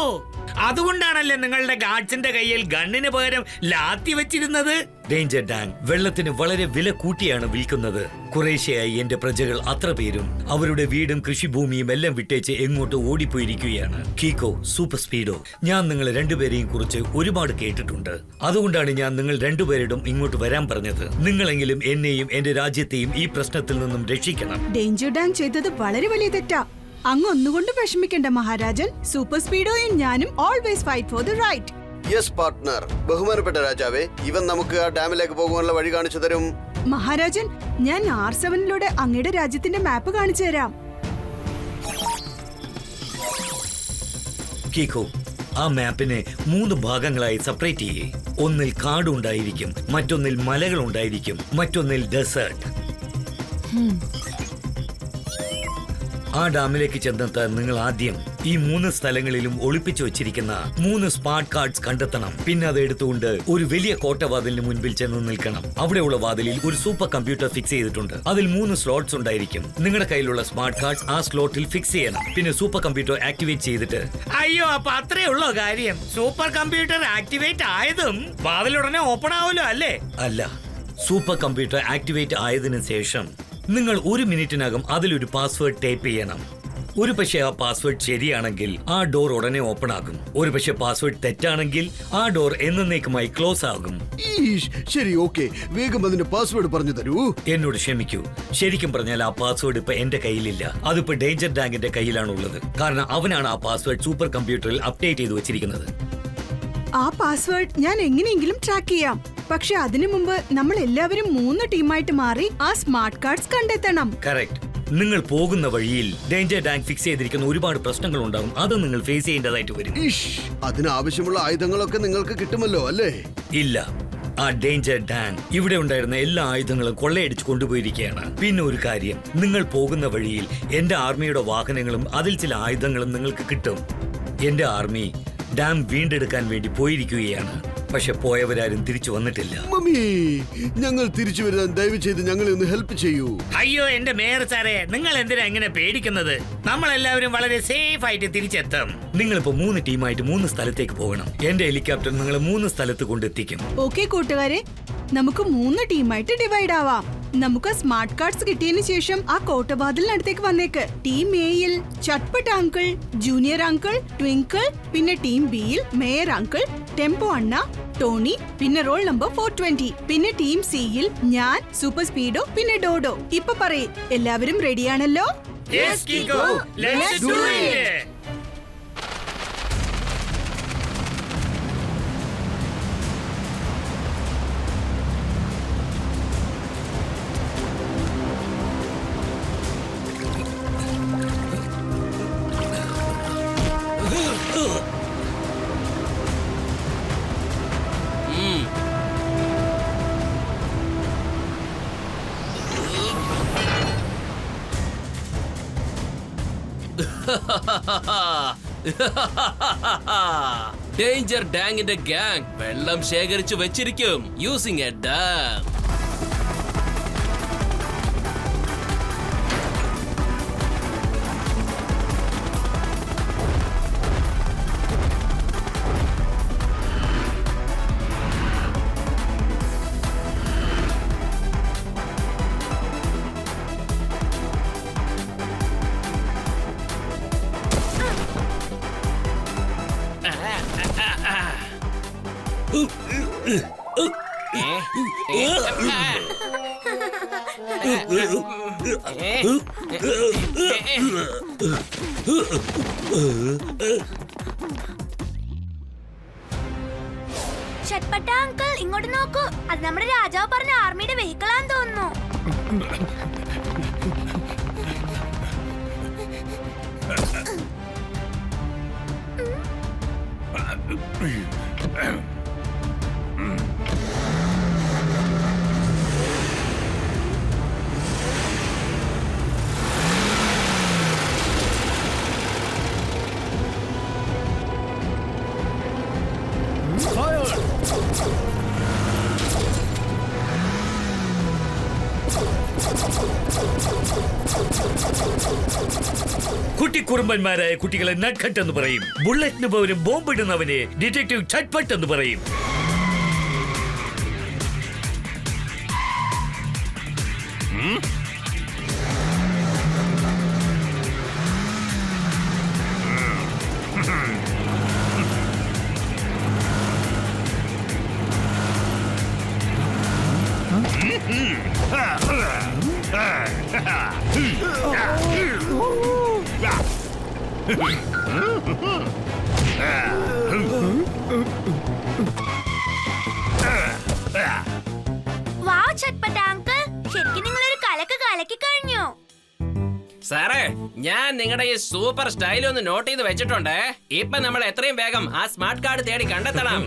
അതുകൊണ്ടാണല്ലേ നിങ്ങളുടെ ഗാർഡ്സിന്റെ കയ്യിൽ ഗണ്ണിന് പകരം ലാത്തി വെച്ചിരുന്നത്? ഡേഞ്ചർ ഡാങ് വെള്ളത്തിന് വളരെ വില കൂട്ടിയാണ് വിൽക്കുന്നത്. കുറേശ്ശെയായി എന്റെ പ്രജകൾ അത്ര പേരും അവരുടെ വീടും കൃഷിഭൂമിയും എല്ലാം വിട്ടേച്ച് എങ്ങോട്ട് ഓടിപ്പോയിരിക്കുകയാണ്. കീക്കോ, സൂപ്പർ സ്പീഡോ, ഞാൻ നിങ്ങൾ രണ്ടുപേരെയും കുറിച്ച് ഒരുപാട് കേട്ടിട്ടുണ്ട്. അതുകൊണ്ടാണ് ഞാൻ നിങ്ങൾ രണ്ടുപേരോടും ഇങ്ങോട്ട് വരാൻ പറഞ്ഞത്. നിങ്ങളെങ്കിലും എന്നെയും എന്റെ രാജ്യത്തെയും ഈ പ്രശ്നത്തിൽ നിന്നും രക്ഷിക്കണം. ഡേഞ്ചർ ഡാങ് ചെയ്തത് വളരെ വലിയ തെറ്റാ. അങ്ങ് ഒന്നുകൊണ്ട് വിഷമിക്കണ്ട മഹാരാജൻ. സൂപ്പർ സ്പീഡോയും ഞാനും always fight for the right. Yes partner. ബഹുമാനപ്പെട്ട രാജാവേ, ഇവൻ നമുക്ക് ആ ഡാമിലേക്ക് പോകുവാനുള്ള വഴി കാണിച്ചു തരും. മഹാരാജൻ, ഞാൻ R7 അങ്ങയുടെ രാജ്യത്തിന്റെ മാപ്പ് കാണിച്ചു തരാം. കീക്കോ, ആ മാപ്പിനെ 3 ഭാഗങ്ങളായി സെപ്പറേറ്റ് ചെയ്യേ. ഒന്നിൽ കാടുണ്ടായിരിക്കും, മറ്റൊന്നിൽ മലകൾ ഉണ്ടായിരിക്കും, മറ്റൊന്നിൽ ഡെസേർട്ട്. ആ ഡാമിലേക്ക് ചെന്നെത്താൻ നിങ്ങൾ ആദ്യം ഈ 3 സ്ഥലങ്ങളിലും ഒളിപ്പിച്ചു വെച്ചിരിക്കുന്ന 3 സ്മാർട്ട് കാർഡ്സ് കണ്ടെത്തണം. പിന്നെ അത് എടുത്തുകൊണ്ട് ഒരു വലിയ കോട്ടവാതിലിന് മുൻപിൽ ചെന്ന് നിൽക്കണം. അവിടെയുള്ള വാതിലിൽ ഒരു സൂപ്പർ കമ്പ്യൂട്ടർ ഫിക്സ് ചെയ്തിട്ടുണ്ട്. അതിൽ 3 സ്ലോട്ട്സ് ഉണ്ടായിരിക്കും. നിങ്ങളുടെ കയ്യിലുള്ള സ്മാർട്ട് കാർഡ്സ് ആ സ്ലോട്ടിൽ ഫിക്സ് ചെയ്യണം. പിന്നെ സൂപ്പർ കമ്പ്യൂട്ടർ ആക്ടിവേറ്റ് ചെയ്തിട്ട് അയ്യോ, അപ്പൊ അത്രേ ഉള്ളോ കാര്യം? സൂപ്പർ കമ്പ്യൂട്ടർ ആക്ടിവേറ്റ് ആയതും വാതിലുടനെ ഓപ്പൺ ആവുമല്ലോ അല്ലേ? അല്ല, സൂപ്പർ കമ്പ്യൂട്ടർ ആക്ടിവേറ്റ് ആയതിനു ശേഷം നിങ്ങൾ 1 മിനിറ്റിനകം അതിലൊരു പാസ്വേഡ് ടൈപ്പ് ചെയ്യണം. ഒരു പക്ഷേ ആ പാസ്വേഡ് ശരിയാണെങ്കിൽ ആ ഡോർ ഉടനെ ഓപ്പൺ ആകും. ഒരു പക്ഷേ പാസ്വേഡ് തെറ്റാണെങ്കിൽ ആ ഡോർ എന്നേക്കുമായി ക്ലോസ് ആകും. ശരി, ഓക്കെ, വേഗം അതിന്റെ പാസ്വേഡ് പറഞ്ഞു തരൂ. എന്നോട് ക്ഷമിക്കൂ. ശരിക്കും പറഞ്ഞാൽ ആ പാസ്വേഡ് ഇപ്പൊ എന്റെ കയ്യിലില്ല. അതിപ്പോ ഡേഞ്ചർ ഡാങ്ങിന്റെ കയ്യിലാണ് ഉള്ളത്. കാരണം അവനാണ് ആ പാസ്വേഡ് സൂപ്പർ കമ്പ്യൂട്ടറിൽ അപ്ഡേറ്റ് ചെയ്ത് വെച്ചിരിക്കുന്നത്. ആ പാസ്വേഡ് ഞാൻ എങ്ങനെയെങ്കിലും ട്രാക്ക് ചെയ്യാം. പക്ഷെ അതിനു മുമ്പ് നമ്മൾ എല്ലാവരും 3 ടീമായിട്ട് മാറി ആ സ്മാർട്ട് കാർഡ്സ് കണ്ടെത്തണം. കറക്റ്റ്. നിങ്ങൾ പോകുന്ന വഴിയിൽ ഡേഞ്ചർ ഡാങ് ഫിക്സ് ചെയ്തിരിക്കുന്ന ഒരുപാട് പ്രശ്നങ്ങൾ ഉണ്ടാകും. അത് നിങ്ങൾ ഫേസ് ചെയ്യേണ്ടതായിട്ട് വരും. അതിനാവശ്യമുള്ള ആയുധങ്ങളൊക്കെ നിങ്ങൾക്ക് കിട്ടുമല്ലോ അല്ലേ? ഇല്ല, ആ ഡേഞ്ചർ ഡാങ് ഇവിടെ ഉണ്ടായിരുന്ന എല്ലാ ആയുധങ്ങളും കൊള്ളയടിച്ചു കൊണ്ടുപോയിരിക്കുകയാണ്. പിന്നെ ഒരു കാര്യം, നിങ്ങൾ പോകുന്ന വഴിയിൽ എന്റെ ആർമിയുടെ വാഹനങ്ങളും അതിൽ ചില ആയുധങ്ങളും നിങ്ങൾക്ക് കിട്ടും. എന്റെ ആർമി ഡാം വീണ്ടെടുക്കാൻ വേണ്ടി പോയിരിക്കുകയാണ്. പക്ഷെ പോയവരാരും തിരിച്ചു വന്നിട്ടില്ല. മമ്മി, ഞങ്ങൾ തിരിച്ചു വരാൻ ദയവ് ചെയ്ത് ഞങ്ങളെ ഒന്ന് ഹെൽപ്പ് ചെയ്യൂ. അയ്യോ, എന്റെ മേയർ സാറേ, നിങ്ങൾ എന്തിനാ ഇങ്ങനെ പേടിക്കുന്നത്? നമ്മളെല്ലാവരും വളരെ സേഫ് ആയിട്ട് തിരിച്ചെത്തും. നിങ്ങളിപ്പോ 3 ടീമായിട്ട് 3 സ്ഥലത്തേക്ക് പോകണം. എന്റെ ഹെലികോപ്റ്റർ നിങ്ങളെ 3 സ്ഥലത്ത് കൊണ്ടെത്തിക്കും. ഓക്കെ കൂട്ടുകാരെ, നമുക്ക് 3 ടീമായിട്ട് ഡിവൈഡ് ആവാം. നമുക്ക് സ്മാർട്ട് കാർഡ്സ് കിട്ടിയതിനു ശേഷം ആ കോട്ടവാതിലിനടുത്തേക്ക് വന്നേക്ക്. ടീം എയിൽ ചട്പട്ട് അങ്കിൾ, ജൂനിയർ അങ്കിൾ, ട്വിങ്കിൾ, പിന്നെ ടീം ബിയിൽ മേയർ അങ്കിൾ, ടെമ്പോ അണ്ണ, ടോണി, പിന്നെ റോൾ നമ്പർ 420, പിന്നെ ടീം സിയിൽ ഞാൻ, സൂപ്പർ സ്പീഡോ, പിന്നെ ഡോഡോ. ഇപ്പൊ പറയ്, എല്ലാവരും റെഡിയാണല്ലോ? Yes, Kiko, let's do it. Danger ഡാങ്ങിന്റെ ഗ്യാങ് വെള്ളം ശേഖരിച്ചു വെച്ചിരിക്കും യൂസിങ് എ ഡാം. ഷട്പട്ട അങ്കിൾ ഇങ്ങോട്ട് നോക്കൂ. അത് നമ്മുടെ രാജാവ് പറഞ്ഞ ആർമിയുടെ വെഹിക്കിളാന്ന് തോന്നുന്നു. കുട്ടിക്കുറുമ്പന്മാരായ കുട്ടികളെ നട്ട്ഖട്ട് എന്ന് പറയും. ബുള്ളറ്റിന് പകരം ബോംബിടുന്നവനെ ഡിറ്റക്റ്റീവ് ചട്ട്പട്ട് എന്ന് പറയും. വാവ് ഷട്പട്ട അങ്കിൾ, ശരിക്കും നിങ്ങളൊരു കലക്ക് കലക്കി കഴിഞ്ഞു. സാറേ, ഞാൻ നിങ്ങളുടെ ഈ സൂപ്പർ സ്റ്റൈൽ ഒന്ന് നോട്ട് ചെയ്ത് വെച്ചിട്ടുണ്ട്. ഇപ്പൊ നമ്മൾ എത്രയും വേഗം ആ സ്മാർട്ട് കാർഡ് തേടി കണ്ടെത്തണം.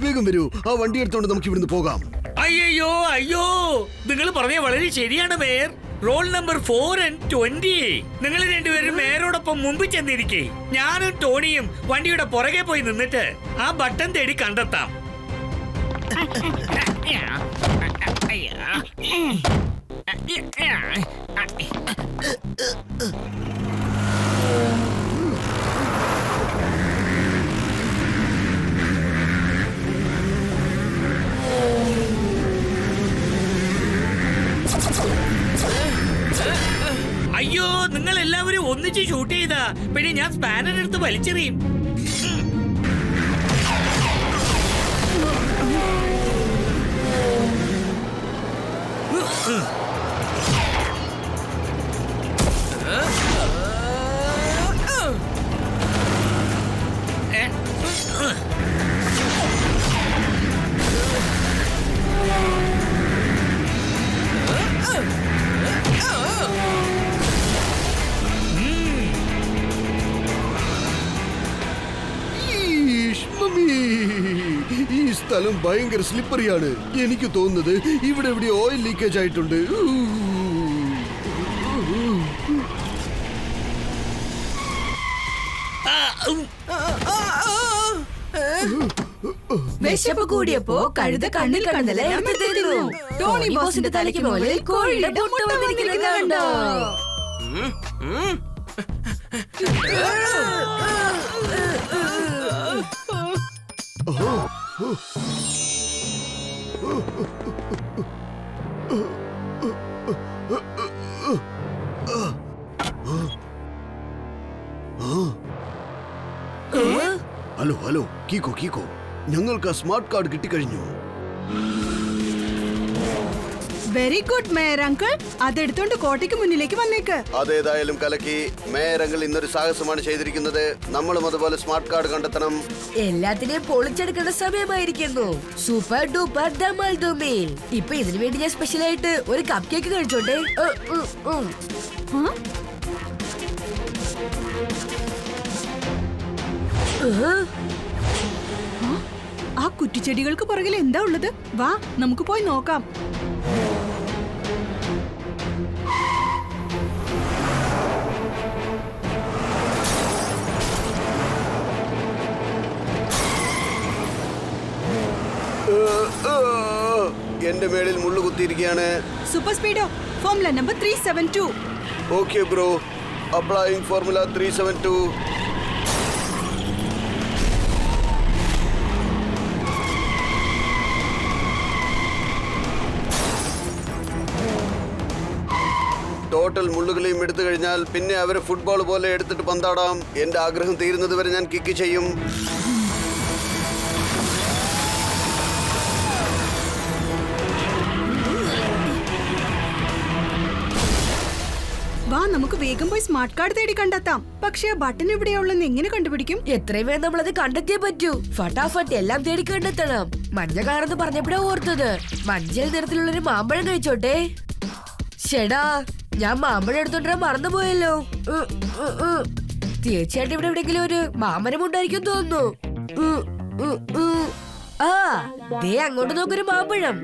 വേഗം വരൂ, ആ വണ്ടി എടുത്തോണ്ട് നമുക്ക് ഇവിടുന്ന് പോകാം. അയ്യോ അയ്യോ, നിങ്ങൾ പറഞ്ഞ വളരെ ശരിയാണ് മേയർ. Roll number 4 and 20. നിങ്ങൾ രണ്ടുപേരും മേയറോടൊപ്പം മുമ്പിൽ ചെന്നിരിക്കേ. ഞാനും ടോണിയും വണ്ടിയുടെ പുറകെ പോയി നിന്നിട്ട് ആ ബട്ടൺ തേടി കണ്ടെത്താം. അയ്യോ, നിങ്ങൾ എല്ലാവരും ഒന്നിച്ച് ഷൂട്ട് ചെയ്താ പിന്നെ ഞാൻ സ്പാനർ എടുത്ത് വലിച്ചെറിയും. ഈ സ്ഥലം ഭയങ്കര സ്ലിപ്പറിയാണ്. എനിക്ക് തോന്നുന്നത് ഇവിടെ എവിടെ ഓയിൽ ലീക്കേജ് ആയിട്ടുണ്ട്. വിശപ്പ് കൂടിയപ്പോ കഴുത കണ്ണിൽ കണ്ടതെല്ലാം എടുത്തിരുന്നു. ടോണി ബോസിന്റെ തലയ്ക്ക് മുകളിൽ കോഴിയുടെ മുട്ട വന്നിരിക്കുന്നത് കണ്ടോ? ഹലോ ഹലോ, കീക്കോ, ഞങ്ങൾക്ക് ആ സ്മാർട്ട് കാർഡ് കിട്ടിക്കഴിഞ്ഞു. Very good mayor uncle. അതെടുത്തോണ്ട് കോട്ടയ്ക്ക് മുന്നിലേക്ക് വന്നേക്ക്. അതേതായാലും കലക്കി. മേയർ അങ്കിൾ ഇന്നൊരു സാഹസമാണ് ചെയ്തിരിക്കുന്നത്. നമ്മളും അതുപോലെ സ്മാർട്ട് കാർഡ് കണ്ടെത്തണം. എല്ലാത്തിനെയും പൊളിച്ചെടുക്കേണ്ട സമയമായിരിക്കുന്നു. സൂപ്പർ ഡൂപ്പർ ധമാൽ ധൂമിൽ. ഇപ്പൊ ഇതിനു വേണ്ടി ഞാൻ സ്പെഷ്യൽ ആയിട്ട് ഒരു കപ്പ് കേക്ക് കഴിച്ചോട്ടെ. ആ കുറ്റിച്ചെടികൾക്ക് പുറകിൽ എന്താ ഉള്ളത്? വാ, നമുക്ക് പോയി നോക്കാം. എന്റെ മേളിൽ മുള്ളു കുത്തിയിരിക്കുകയാണ്. Super സ്പീഡോ, formula number 372. Okay bro, applying formula 372. Total മുള്ളുകളെയും എടുത്തു കഴിഞ്ഞാൽ പിന്നെ അവരെ ഫുട്ബോൾ പോലെ എടുത്തിട്ട് പന്താടാം. എന്റെ ആഗ്രഹം തീരുന്നത് വരെ ഞാൻ കിക്ക് ചെയ്യും. നമുക്ക് വേഗം പോയി സ്മാർട്ട് കാർഡ് തേടി കണ്ടെത്താം. പക്ഷെ ആ ബട്ടൺ എവിടെയുള്ളെന്ന് എങ്ങനെ കണ്ടുപിടിക്കും? എത്രയും വേഗം നമ്മളത് കണ്ടെത്തിയേ പറ്റൂ. ഫട്ടാഫട്ട് എല്ലാം തേടി കണ്ടെത്തണം. മഞ്ഞ കളറെന്ന് പറഞ്ഞപ്പോഴാ ഓർത്തത്. മഞ്ഞൾ നിറത്തിലുള്ളൊരു മാമ്പഴം കഴിച്ചോട്ടെ. ഷെടാ, ഞാൻ മാമ്പഴം എടുത്തോണ്ടാ മറന്നുപോയല്ലോ. തീർച്ചയായിട്ടും ഇവിടെ എവിടെയെങ്കിലും ഒരു മാമരം ഉണ്ടായിരിക്കും തോന്നുന്നു. ആ, ദേ അങ്ങോട്ട് നോക്കൊരു മാമ്പഴം.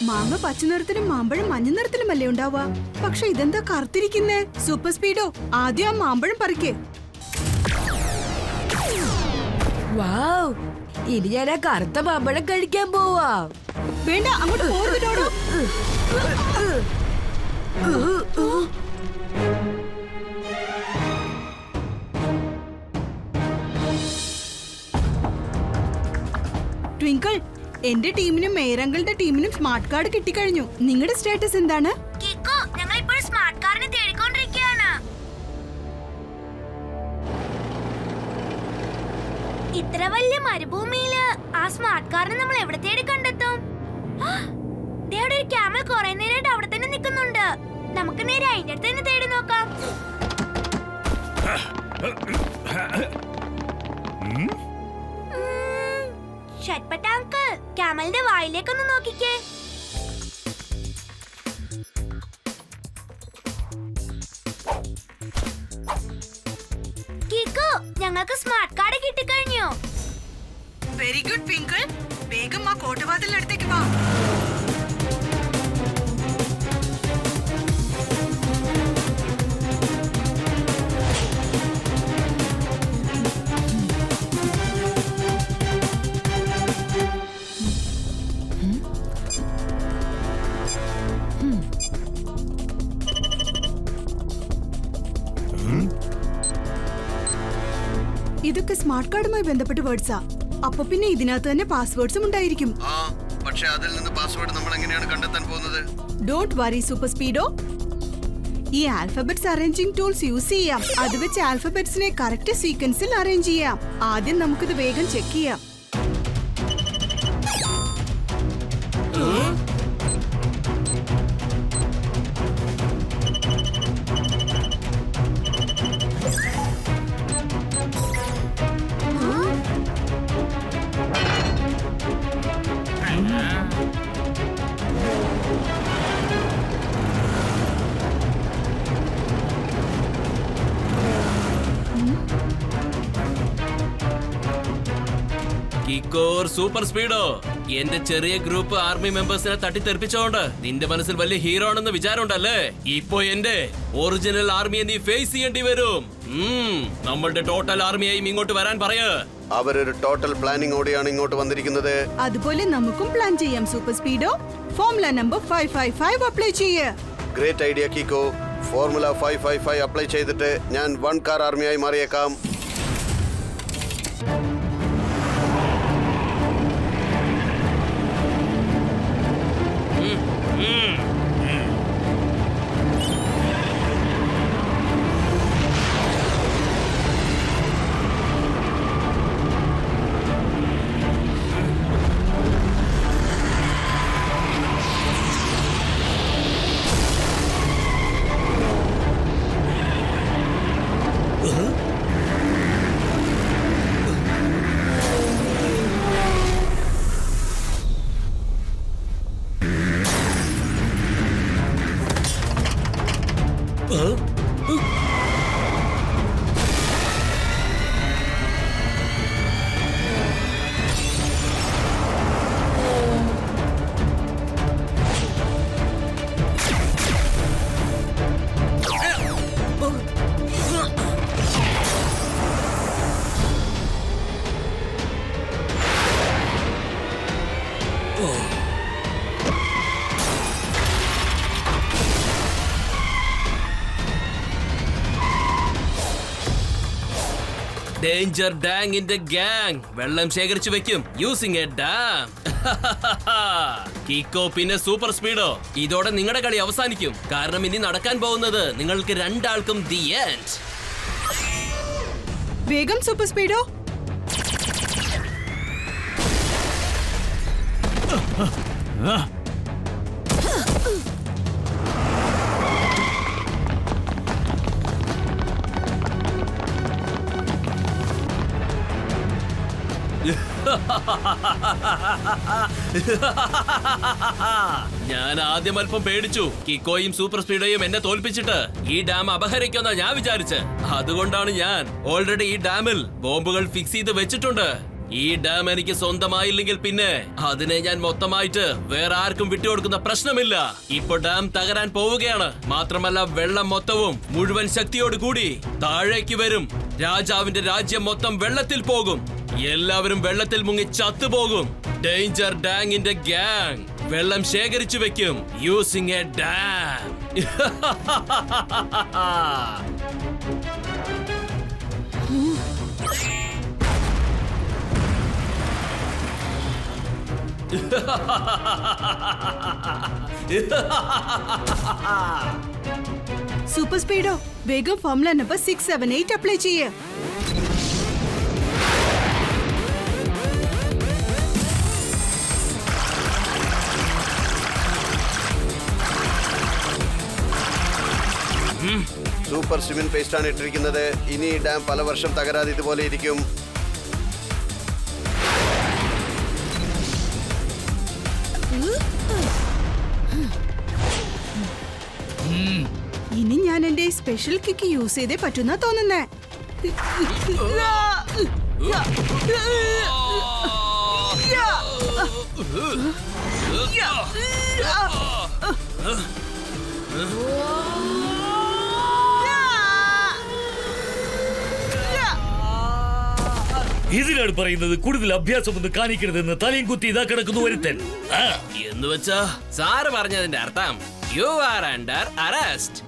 മാങ്ങ പച്ച നിറത്തിലും മാമ്പഴം മഞ്ഞ നിറത്തിലുമല്ലേ ഉണ്ടാവുക? പക്ഷെ ഇതെന്താ കറുത്തിരിക്കുന്നേ? സൂപ്പർ സ്പീഡോ, ആദ്യം ആ മാമ്പഴം പറിക്കേ. വാവ്, ഇനി ഞാൻ ആ കറുത്ത മാമ്പഴം കഴിക്കാൻ പോവാ. വേണ്ട, അങ്ങോട്ട് പോകരുത് ഡോഡോ. ട്വിങ്കിൾ, എന്റെ ടീമിനും മേയറങ്കിളുടെ ടീമിനും സ്മാർട്ട് കാർഡ് കിട്ടിക്കഴിഞ്ഞു. നിങ്ങളുടെ സ്റ്റാറ്റസ് എന്താണ്? ഞങ്ങൾ ഇപ്പോൾ സ്മാർട്ട് കാറിനെ തേടിക്കൊണ്ടിരിക്കുകയാണ്. ഇത്ര വലിയ മരുഭൂമിയില് ആ സ്മാർട്ട് കാറിനെ നമ്മൾ എവിടെ തേടി കണ്ടെത്തും? ഒരു ക്യാമൽ കുറെ നേരമായിട്ട് അവിടെ തന്നെ നിൽക്കുന്നുണ്ട്. നമുക്ക് നേരെ അതിന്റെ അടുത്ത് തന്നെ തേടി നോക്കാം. ഷട്ട്പട്ട അങ്കിൾ, ക്യാമലിന്റെ വായിലേക്കൊന്ന് നോക്കിക്കേ. കിക്കു, ഞങ്ങൾക്ക് സ്മാർട്ട് കാർഡ് കിട്ടിക്കഴിഞ്ഞു. Very good Twinkle. വേഗം ആ കോട്ടവാതിലിനടുത്തേക്ക് വാ. ഇതൊക്കെ സ്മാർട്ട് കാർഡുമായി ബന്ധപ്പെട്ട വേർഡ്സാ. അപ്പൊ പിന്നെ ഇതിനകത്ത് തന്നെ പാസ്വേർഡ്സും ഉണ്ടായിരിക്കും. പക്ഷെ അതിൽ നിന്ന് പാസ്വേഡ് നമ്മൾ എങ്ങനെയാണ് കണ്ടെത്താൻ പോകുന്നത്? Don't worry super Speedo. ഈ ആൽഫബറ്റ്സ് അറേഞ്ചിങ് ടൂൾസ് യൂസ് ചെയ്യാം. അത് വെച്ച് ആൽഫബറ്റ്സിനെ കറക്റ്റ് സീക്വൻസിൽ അറേഞ്ച് ചെയ്യാം. ആദ്യം നമുക്കിത് വേഗം ചെക്ക് ചെയ്യാം. കിക്കോർ സൂപ്പർ സ്പീഡോ, എന്റെ ചെറിയ ഗ്രൂപ്പ് ആർമി മെമ്പേഴ്സിനെ തട്ടിത്തെറിപ്പിച്ചോണ്ട് നിന്റെ മനസ്സിൽ വലിയ ഹീറോ ആണെന്ന് വിചാരമുണ്ടല്ലേ? ഇപ്പൊ എന്റെ ഒറിജിനൽ ആർമിയെ നീ ഫേസ് ചെയ്യേണ്ടി വരും. നമ്മളുടെ ടോട്ടൽ ആർമിയായും ഇങ്ങോട്ട് വരാൻ പറയ. അവരൊരു ടോട്ടൽ പ്ലാനിംഗ് ഓടെയാണ് ഇങ്ങോട്ട് വന്നിരിക്കുന്നത്. അതുപോലെ നമുക്കും പ്ലാൻ ചെയ്യാം സൂപ്പർ സ്പീഡോ. ഫോർമുല നമ്പർ 555 അപ്ലൈ ചെയ്യ്. ഗ്രേറ്റ് ഐഡിയ കിക്കോ. ഫോർമുല 555 അപ്ലൈ ചെയ്തിട്ട് ഞാൻ 1 കാർ ആർമിയായി മാറിയേക്കാം. ഡേഞ്ചർ ഡാങ്ങിന്റെ ഗ്യാങ് വെള്ളം ശേഖരിച്ചു വെക്കും യൂസിങ് എ ഡാം. കിക്കോ പിന്നെ സൂപ്പർ സ്പീഡോ, ഇതോടെ നിങ്ങളുടെ കളി അവസാനിക്കും. കാരണം ഇനി നടക്കാൻ പോകുന്നത് നിങ്ങൾക്ക് രണ്ടാൾക്കും ദി എൻഡ്. വേഗം സൂപ്പർ സ്പീഡോ. ഞാൻ ആദ്യം അല്പം പേടിച്ചു. കിക്കോയും സൂപ്പർ സ്പീഡോയും എന്നെ തോൽപ്പിച്ചിട്ട് ഈ ഡാം അപഹരിക്കുന്ന ഞാൻ വിചാരിച്ച്. അതുകൊണ്ടാണ് ഞാൻ ഓൾറെഡി ഈ ഡാമിൽ ബോംബുകൾ ഫിക്സ് ചെയ്ത് വെച്ചിട്ടുണ്ട്. ഈ ഡാം എനിക്ക് സ്വന്തമായില്ലെങ്കിൽ പിന്നെ അതിനെ ഞാൻ മൊത്തമായിട്ട് വേറെ ആർക്കും വിട്ടുകൊടുക്കുന്ന പ്രശ്നമില്ല. ഇപ്പൊ ഡാം തകരാൻ പോവുകയാണ്. മാത്രമല്ല വെള്ളം മൊത്തവും മുഴുവൻ ശക്തിയോട് കൂടി താഴേക്ക് വരും. രാജാവിന്റെ രാജ്യം മൊത്തം വെള്ളത്തിൽ പോകും. എല്ലാവരും വെള്ളത്തിൽ മുങ്ങി ചത്തുപോകും. ഡേഞ്ചർ ഡാങ്ങിന്റെ ഗ്യാങ് വെള്ളം ശേഖരിച്ചു വെക്കും യൂസിംഗ് എ ഡാം. സൂപ്പർ സ്പീഡോ വേഗം ഫോർമുല നമ്പർ 678 അപ്ലൈ ചെയ്യേ. സൂപ്പർ സിമെന്റ് പേസ്റ്റ് ആണ് ഇട്ടിരിക്കുന്നത്. ഇനി ഈ ഡാം പല വർഷം തകരാതെ ഇതുപോലെ ഇരിക്കും. ഇനി ഞാൻ എന്റെ സ്പെഷ്യൽ കിക്ക് യൂസ് ചെയ്തേ പറ്റുന്ന തോന്നുന്നേ. ഇതിനാണ് പറയുന്നത് കൂടുതൽ അഭ്യാസമൊന്നും കാണിക്കരുതെന്ന്. തലയും കുത്തി ഇതാ കിടക്കുന്നു ഒരുത്തൻ. എന്ന് വെച്ചാ സാറ് പറഞ്ഞതിന്റെ അർത്ഥം യു ആർ അണ്ടർ അറസ്റ്റ്.